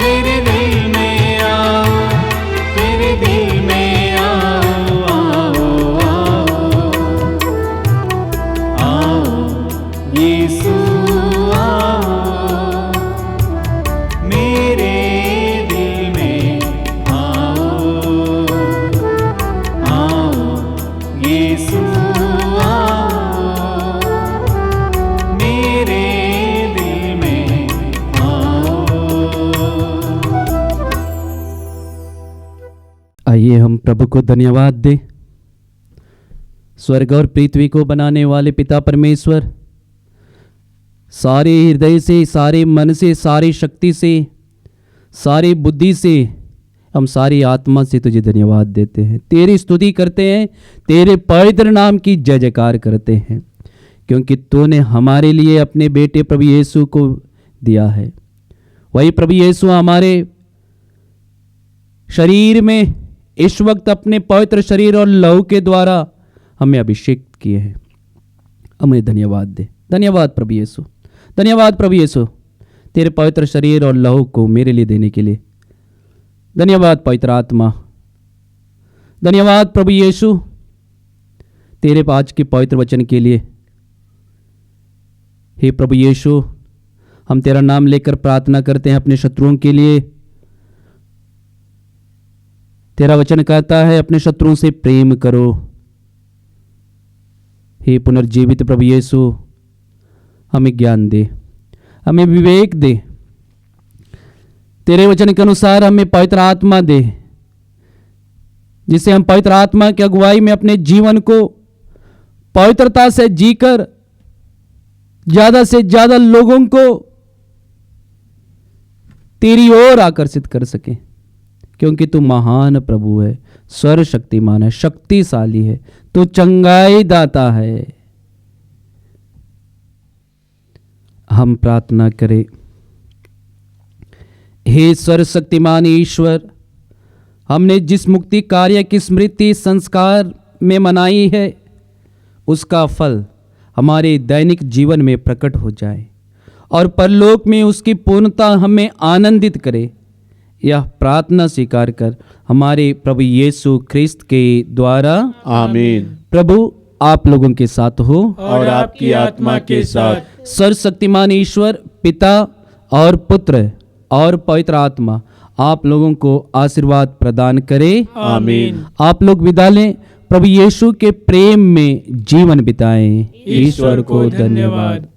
मेरे दिल में आओ, मेरे दिल में आओ, आओ। यीशु आओ, मेरे दिल में आओ, आओ यीशु आओ, मेरे दिल में आओ। आइए हम प्रभु को धन्यवाद दें। स्वर्ग और पृथ्वी को बनाने वाले पिता परमेश्वर, सारे हृदय से, सारे मन से, सारी शक्ति से, सारी बुद्धि से, हम सारी आत्मा से तुझे धन्यवाद देते हैं, तेरी स्तुति करते हैं, तेरे पवित्र नाम की जय जयकार करते हैं, क्योंकि तूने हमारे लिए अपने बेटे प्रभु यीशु को दिया है। वही प्रभु यीशु हमारे शरीर में इस वक्त अपने पवित्र शरीर और लहू के द्वारा हमें अभिषेक किए हैं। हमें धन्यवाद दे। धन्यवाद प्रभु यीशु, धन्यवाद प्रभु यीशु, तेरे पवित्र शरीर और लहू को मेरे लिए देने के लिए। धन्यवाद पवित्र आत्मा, धन्यवाद प्रभु यीशु, तेरे आज के पवित्र वचन के लिए। हे प्रभु यीशु, हम तेरा नाम लेकर प्रार्थना करते हैं अपने शत्रुओं के लिए। तेरा वचन कहता है अपने शत्रुओं से प्रेम करो। हे पुनर्जीवित प्रभु यीशु, हमें ज्ञान दे, हमें विवेक दे, तेरे वचन के अनुसार हमें पवित्र आत्मा दे, जिससे हम पवित्र आत्मा की अगुवाई में अपने जीवन को पवित्रता से जीकर ज्यादा से ज्यादा लोगों को तेरी ओर आकर्षित कर सके, क्योंकि तू महान प्रभु है, सर्वशक्तिमान है, शक्तिशाली है, तू चंगाई दाता है। हम प्रार्थना करें। हे सर्वशक्तिमान ईश्वर, हमने जिस मुक्ति कार्य की स्मृति संस्कार में मनाई है, उसका फल हमारे दैनिक जीवन में प्रकट हो जाए और परलोक में उसकी पूर्णता हमें आनंदित करे। यह प्रार्थना स्वीकार कर हमारे प्रभु यीशु ख्रिस्त के द्वारा आमीन। प्रभु आप लोगों के साथ हो और आपकी आत्मा के साथ। सर्वशक्तिमान ईश्वर पिता और पुत्र और पवित्र आत्मा आप लोगों को आशीर्वाद प्रदान करे। आमीन। आप लोग विदा लें, प्रभु यीशु के प्रेम में जीवन बिताएं। ईश्वर को धन्यवाद।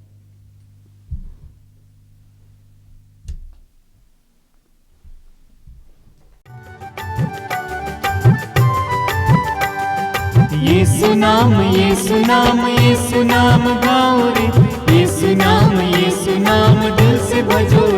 यीशु नाम, यीशु नाम, यीशु नाम गाओ रे, यीशु नाम दिल से भजो